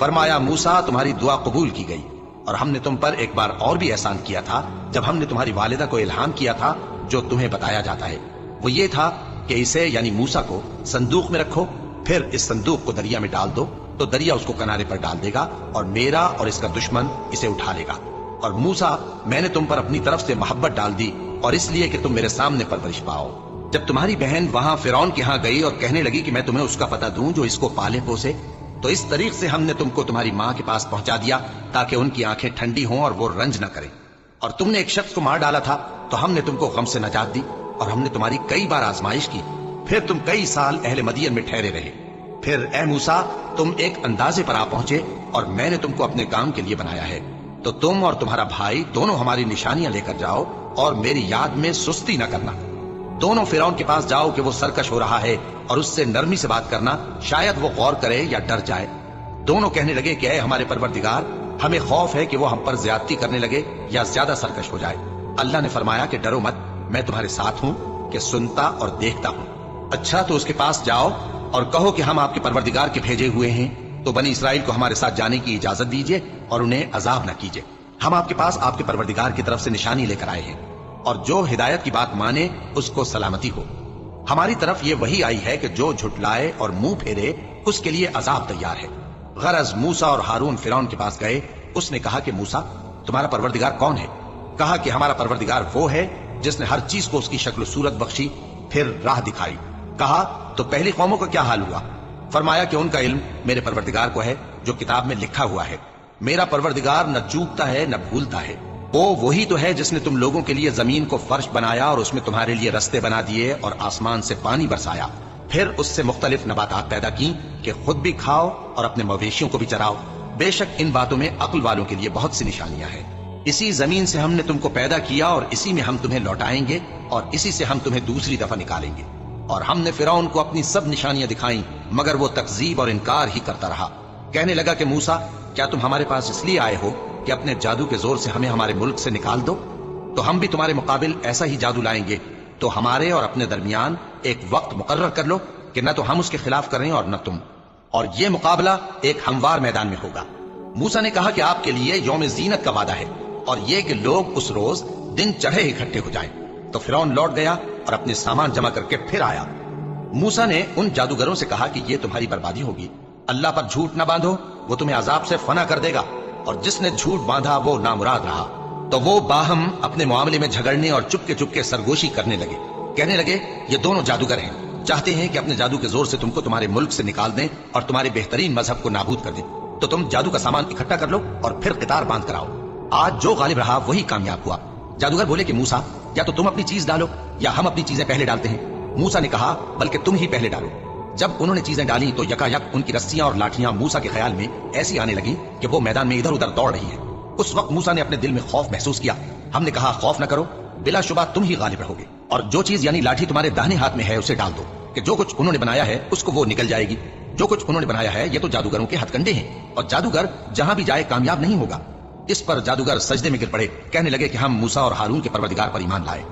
فرمایا موسیٰ تمہاری دعا قبول کی گئی، اور ہم نے تم پر ایک بار اور بھی احسان کیا تھا جب ہم نے تمہاری والدہ کو الہام کیا تھا جو تمہیں بتایا جاتا ہے، وہ یہ تھا کہ اسے یعنی موسیٰ کو صندوق میں رکھو، پھر اس صندوق کو دریا میں ڈال دو تو دریا اس کو کنارے پر ڈال دے گا اور میرا اور اس کا دشمن اسے اٹھا لے گا۔ اور موسیٰ میں نے تم پر اپنی طرف سے محبت ڈال دی اور اس لیے کہ تم میرے سامنے پرورش پاؤ۔ جب تمہاری بہن وہاں فرعون کے ہاں گئی اور کہنے لگی کہ میں تمہیں اس کا پتہ دوں جو اس کو پالے پوسے، تو اس طریق سے ہم نے تم کو تمہاری ماں کے پاس پہنچا دیا تاکہ ان کی آنکھیں ٹھنڈی ہوں اور وہ رنج نہ کریں۔ اور تم نے ایک شخص کو مار ڈالا تھا تو ہم نے تم کو غم سے نجات دی، اور ہم نے تمہاری کئی بار آزمائش کی، پھر تم کئی سال اہل مدین میں ٹھہرے رہے۔ پھر اے موسیٰ تم ایک اندازے پر آ پہنچے اور میں نے تم کو اپنے کام کے لیے بنایا ہے، تو تم اور تمہارا بھائی دونوں ہماری نشانیاں لے کر جاؤ اور میری یاد میں سستی نہ کرنا۔ دونوں فرعون کے پاس جاؤ کہ وہ سرکش ہو رہا ہے اور اس سے نرمی سے بات کرنا، شاید وہ غور کرے یا ڈر جائے۔ دونوں کہنے لگے کہ اے ہمارے پروردگار، ہمیں خوف ہے کہ وہ ہم پر زیادتی کرنے لگے یا زیادہ سرکش ہو جائے۔ اللہ نے فرمایا کہ ڈرو مت، میں تمہارے ساتھ ہوں کہ سنتا اور دیکھتا ہوں۔ اچھا تو اس کے پاس جاؤ اور کہو کہ ہم آپ کے پروردگار کے بھیجے ہوئے ہیں، تو بنی اسرائیل کو ہمارے ساتھ جانے کی اجازت دیجیے اور انہیں عذاب نہ کیجیے۔ ہم آپ کے پاس آپ کے پروردگار کی طرف سے نشانی لے کر آئے ہیں، اور جو ہدایت کی بات مانے اس کو سلامتی ہو۔ ہماری طرف یہ وحی آئی ہے کہ جو جھٹلائے اور منہ پھیرے اس کے لیے عذاب تیار ہے۔ غرض موسیٰ اور ہارون فرعون کے پاس گئے، اس نے کہا کہ موسیٰ تمہارا پروردگار کون ہے؟ کہا کہ ہمارا پروردگار وہ ہے جس نے ہر چیز کو اس کی شکل و صورت بخشی، پھر راہ دکھائی۔ کہا تو پہلی قوموں کا کیا حال ہوا؟ فرمایا کہ ان کا علم میرے پروردگار کو ہے جو کتاب میں لکھا ہوا ہے۔ میرا پروردگار نہ چوکتا ہے نہ بھولتا ہے۔ وہ وہی تو ہے جس نے تم لوگوں کے لیے زمین کو فرش بنایا اور اس میں تمہارے لیے رستے بنا دیے اور آسمان سے پانی برسایا، پھر اس سے مختلف نباتات پیدا کی کہ خود بھی کھاؤ اور اپنے مویشیوں کو بھی چراؤ۔ بے شک ان باتوں میں عقل والوں کے لیے بہت سی نشانیاں ہیں۔ اسی زمین سے ہم نے تم کو پیدا کیا اور اسی میں ہم تمہیں لوٹائیں گے اور اسی سے ہم تمہیں دوسری دفعہ نکالیں گے۔ اور ہم نے فرعون کو اپنی سب نشانیاں دکھائیں مگر وہ تکذیب اور انکار ہی کرتا رہا۔ کہنے لگا کہ موسیٰ کیا تم ہمارے پاس اس لیے آئے ہو کہ اپنے جادو کے زور سے ہمیں ہمارے ملک سے نکال دو؟ تو ہم بھی تمہارے مقابل ایسا ہی جادو لائیں گے، تو ہمارے اور اپنے درمیان ایک وقت مقرر کر لو کہ نہ تو ہم اس کے خلاف کریں اور نہ تم، اور یہ مقابلہ ایک ہموار میدان میں ہوگا۔ موسیٰ نے کہا کہ آپ کے لیے یوم زینت کا وعدہ ہے، اور یہ کہ لوگ اس روز دن چڑھے اکٹھے ہو جائیں۔ تو فرعون لوٹ گیا اور اپنے سامان جمع کر کے پھر آیا۔ موسیٰ نے ان جادوگروں سے کہا کہ یہ تمہاری بربادی ہوگی، اللہ پر جھوٹ نہ باندھو، وہ تمہیں عذاب سے فنا کر دے گا، اور جس نے جھوٹ باندھا وہ نامراد رہا۔ تو وہ باہم اپنے معاملے میں جھگڑنے اور چپ کے سرگوشی کرنے لگے۔ کہنے لگے یہ دونوں جادوگر ہیں، چاہتے ہیں کہ اپنے جادو کے زور سے تم کو تمہارے ملک سے نکال دیں اور تمہارے بہترین مذہب کو نابود کر دیں۔ تو تم جادو کا سامان اکٹھا کر لو اور پھر قطار باندھ کر آؤ۔ آج جو غالب رہا وہی کامیاب ہوا۔ جادوگر بولے کہ موسیٰ یا تو تم اپنی چیز ڈالو یا ہم اپنی چیزیں پہلے ڈالتے ہیں۔ موسیٰ نے کہا بلکہ تم ہی پہلے ڈالو۔ جب انہوں نے چیزیں ڈالی تو یکا یک ان کی رسیاں اور لاٹھیاں موسیٰ کے خیال میں ایسی آنے لگی کہ وہ میدان میں ادھر ادھر دوڑ رہی ہیں۔ اس وقت موسیٰ نے اپنے دل میں خوف محسوس کیا۔ ہم نے کہا خوف نہ کرو، بلا شبہ تم ہی غالب رہو گے، اور جو چیز یعنی لاٹھی تمہارے داہنے ہاتھ میں ہے اسے ڈال دو کہ جو کچھ انہوں نے بنایا ہے اس کو وہ نکل جائے گی۔ جو کچھ انہوں نے بنایا ہے یہ تو جادوگروں کے ہتھ کنڈے ہیں، اور جادوگر جہاں بھی جائے کامیاب نہیں ہوگا۔ اس پر جادوگر سجدے میں گر پڑے، کہنے لگے کہ ہم موسیٰ اور ہارون کے پروردگار پر ایمان لائے۔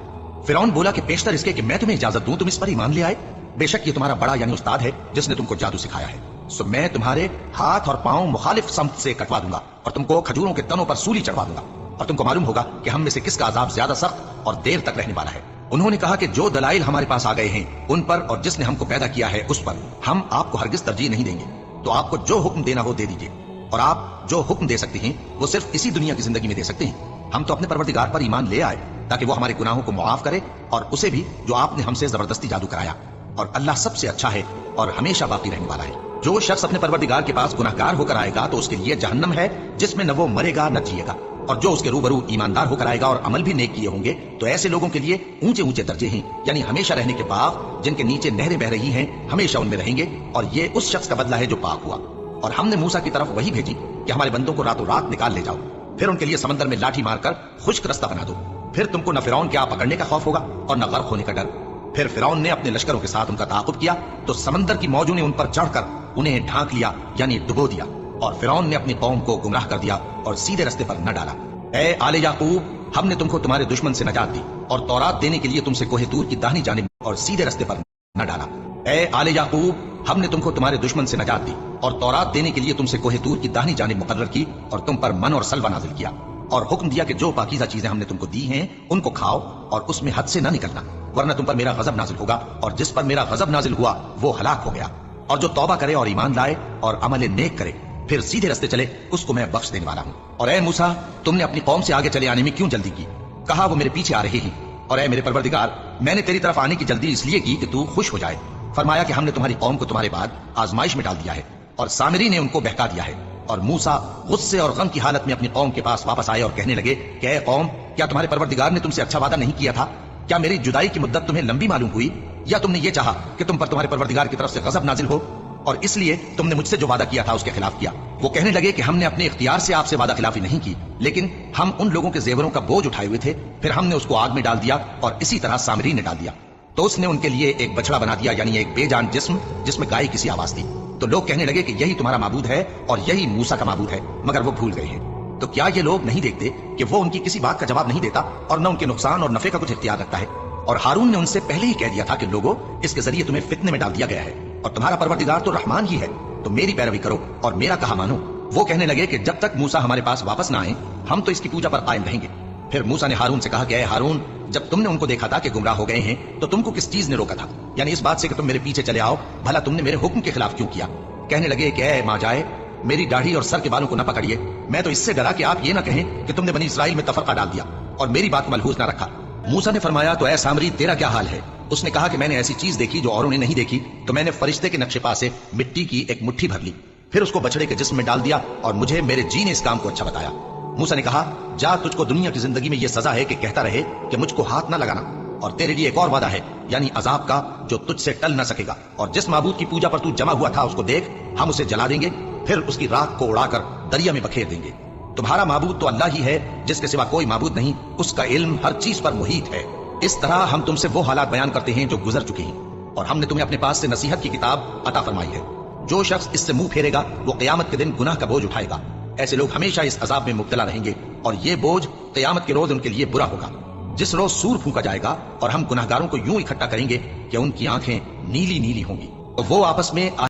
فرعون بولا کہ پیشتر اس کے کہ میں تمہیں اجازت دوں تم اس پر ایمان لے آئے، بے شک یہ تمہارا بڑا یعنی استاد ہے جس نے تم کو جادو سکھایا ہے، سو میں تمہارے ہاتھ اور پاؤں مخالف سمت سے کٹوا دوں گا اور تم کو کھجوروں کے تنوں پر سولی چڑھوا دوں گا، اور تم کو معلوم ہوگا کہ ہم میں سے کس کا عذاب زیادہ سخت اور دیر تک رہنے والا ہے۔ انہوں نے کہا کہ جو دلائل ہمارے پاس آ گئے ہیں ان پر اور جس نے ہم کو پیدا کیا ہے اس پر ہم آپ کو ہرگز ترجیح نہیں دیں گے، تو آپ کو جو حکم دینا ہو دے دیجیے، اور آپ جو حکم دے سکتے ہیں وہ صرف اسی دنیا کی زندگی میں دے سکتے ہیں۔ ہم تو اپنے پروردگار پر ایمان لے آئے تاکہ وہ ہمارے گناہوں کو معاف کرے اور اسے بھی جو آپ نے ہم سے زبردستی جادو کرایا، اور اللہ سب سے اچھا ہے اور ہمیشہ باقی رہنے والا ہے۔ جو شخص اپنے پروردگار کے پاس گناہگار ہو کر آئے گا تو اس کے لیے جہنم ہے جس میں نہ وہ مرے گا نہ جیے گا، اور جو اس کے روبرو ایماندار ہو کر آئے گا اور عمل بھی نیک کیے ہوں گے تو ایسے لوگوں کے لیے اونچے اونچے درجے ہیں، یعنی ہمیشہ رہنے کے باغ جن کے نیچے نہریں بہ رہی ہیں، ہمیشہ ان میں رہیں گے، اور یہ اس شخص کا بدلہ ہے جو پاک ہوا۔ اور ہم نے موسیٰ کی طرف وہی بھیجی کہ ہمارے بندوں کو راتوں رات نکال لے جاؤ، پھر ان کے لیے سمندر میں لاٹھی مار کر خشک رستہ بنا دو، پھر تم کو نہ فرعون کے آ پکڑنے کا خوف ہوگا اور نہ غرق ہونے کا ڈر۔ پھر فرعون نے اپنے لشکروں کے ساتھ ان کا تعاقب کیا تو سمندر کی موجوں نے ان پر چڑھ کر انہیں ڈھانک لیا یعنی ڈبو دیا، اور فرعون نے اپنی قوم کو گمراہ کر دیا اور سیدھے رستے پر نہ ڈالا۔ اے آل یعقوب، ہم نے تم کو تمہارے دشمن سے نجات دی اور تورات دینے کے لیے تم سے کوہ طور کی داہنی جانب اور سیدھے رستے پر نہ ڈالا۔ اے آل یعقوب، ہم نے تم کو تمہارے دشمن سے نجات دی اور تورات دینے کے لیے تم سے کوہ طور کی داہنی جانب مقرر کی اور تم پر من اور سلوہ نازل کیا اور حکم دیا کہ جو پاکیزہ چیزیں ہم نے تم کو دی ہیں ان کو کھاؤ اور اس میں حد سے نہ نکلنا، ورنہ تم پر میرا غضب نازل ہوگا، اور جس پر میرا غضب نازل ہوا وہ ہلاک ہو گیا۔ اور جو توبہ کرے اور ایمان لائے اور عمل نیک کرے پھر سیدھے رستے چلے، اس کو میں بخش دینے والا ہوں۔ اور اے موسیٰ، تم نے اپنی قوم سے آگے چلے آنے میں کیوں جلدی کی؟ کہا وہ میرے پیچھے آ رہے ہیں۔ اور اے میرے پروردگار، میں نے تیری طرف آنے کی جلدی اس لیے کی کہ تو خوش ہو جائے۔ فرمایا کہ ہم نے تمہاری قوم کو تمہارے بعد آزمائش میں ڈال دیا ہے، اور سامری نے ان کو بہکا دیا ہے۔ اور موسیٰ غصے اور غم کی حالت میں اپنی قوم کے پاس واپس آئے اور کہنے لگے کہ اے قوم، کیا تمہارے پروردگار نے تم سے اچھا وعدہ نہیں کیا تھا؟ کیا میری جدائی کی مدت تمہیں لمبی معلوم ہوئی، یا تم نے یہ چاہا کہ تم پر تمہارے پروردگار کی طرف سے غضب نازل ہو، اور اس لیے تم نے مجھ سے جو وعدہ کیا تھا اس کے خلاف کیا؟ وہ کہنے لگے کہ ہم نے اپنے اختیار سے آپ سے وعدہ خلافی نہیں کی، لیکن ہم ان لوگوں کے زیوروں کا بوجھ اٹھائے ہوئے تھے، پھر ہم نے اس کو آگ میں ڈال دیا، اور اسی طرح سامری نے ڈال دیا۔ تو اس نے ان کے لیے ایک بچڑا بنا دیا، یعنی ایک بے جان جسم جس میں گائے کسی آواز تھی۔ تو لوگ کہنے لگے کہ یہی تمہارا معبود ہے اور یہی موسیٰ کا معبود ہے، مگر وہ بھول گئے ہیں۔ تو کیا یہ لوگ نہیں دیکھتے کہ وہ ان کی کسی بات کا جواب نہیں دیتا اور نہ ان کے نقصان اور نفع کا کچھ اختیار رکھتا ہے؟ اور ہارون نے ان سے پہلے ہی کہہ دیا تھا کہ لوگوں، اس کے ذریعے تمہیں فتنے میں ڈال دیا گیا ہے، اور تمہارا پروردگار تو رحمان ہی ہے، تو میری پیروی کرو اور میرا کہا مانو۔ وہ کہنے لگے کہ جب تک موسیٰ ہمارے پاس واپس نہ آئے ہم تو اس کی پوجا پر قائم رہیں گے۔ پھر موسیٰ نے ہارون سے کہا کہ اے ہارون، جب تم نے ان کو دیکھا تھا کہ گمراہ ہو گئے ہیں تو تم کو کس چیز نے روکا تھا؟ یعنی اس بات سے کہ تم میرے پیچھے چلے آؤ، بھلا تم نے میرے حکم کے خلاف کیوں کیا؟ کہنے لگے کہ اے ماں جائے، میری داڑھی اور سر کے بالوں کو نہ پکڑیے، میں تو اس سے ڈرا کہ آپ یہ نہ کہیں کہ تم نے بنی اسرائیل میں تفرقہ ڈال دیا اور میری بات کو ملحوظ نہ رکھا۔ موسیٰ نے فرمایا تو اے سامری، تیرا کیا حال ہے؟ اس نے کہا کہ میں نے ایسی چیز دیکھی جو اوروں نے نہیں دیکھی، تو میں نے فرشتے کے نقش پا سے مٹی کی ایک مٹھی بھر لی، پھر اس کو بچڑے کے جسم میں ڈال دیا، اور مجھے میرے جی نے اس کام کو اچھا بتایا۔ موسیٰ نے کہا جا، تجھ کو دنیا کی زندگی میں یہ سزا ہے کہ کہتا رہے کہ مجھ کو ہاتھ نہ لگانا، اور تیرے لیے ایک اور وعدہ ہے، یعنی عذاب کا جو تجھ سے ٹل نہ سکے گا، اور جس معبود کی پوجا پر تو جمع ہوا تھا اس کو دیکھ، ہم اسے جلا دیں گے، پھر اس کی راکھ کو اڑا کر دریا میں بکھیر دیں گے۔ تمہارا معبود تو اللہ ہی ہے جس کے سوا کوئی معبود نہیں، اس کا علم ہر چیز پر محیط ہے۔ اس طرح ہم تم سے وہ حالات بیان کرتے ہیں جو گزر چکے ہیں، اور ہم نے تمہیں اپنے پاس سے نصیحت کی کتاب عطا فرمائی ہے۔ جو شخص اس سے منہ پھیرے گا وہ قیامت کے دن گناہ کا بوجھ اٹھائے گا۔ ایسے لوگ ہمیشہ اس عذاب میں مبتلا رہیں گے، اور یہ بوجھ قیامت کے روز ان کے لیے برا ہوگا، جس روز سور پھونکا جائے گا اور ہم گناہگاروں کو یوں اکٹھا کریں گے کہ ان کی آنکھیں نیلی نیلی ہوں گی، تو وہ آپس میں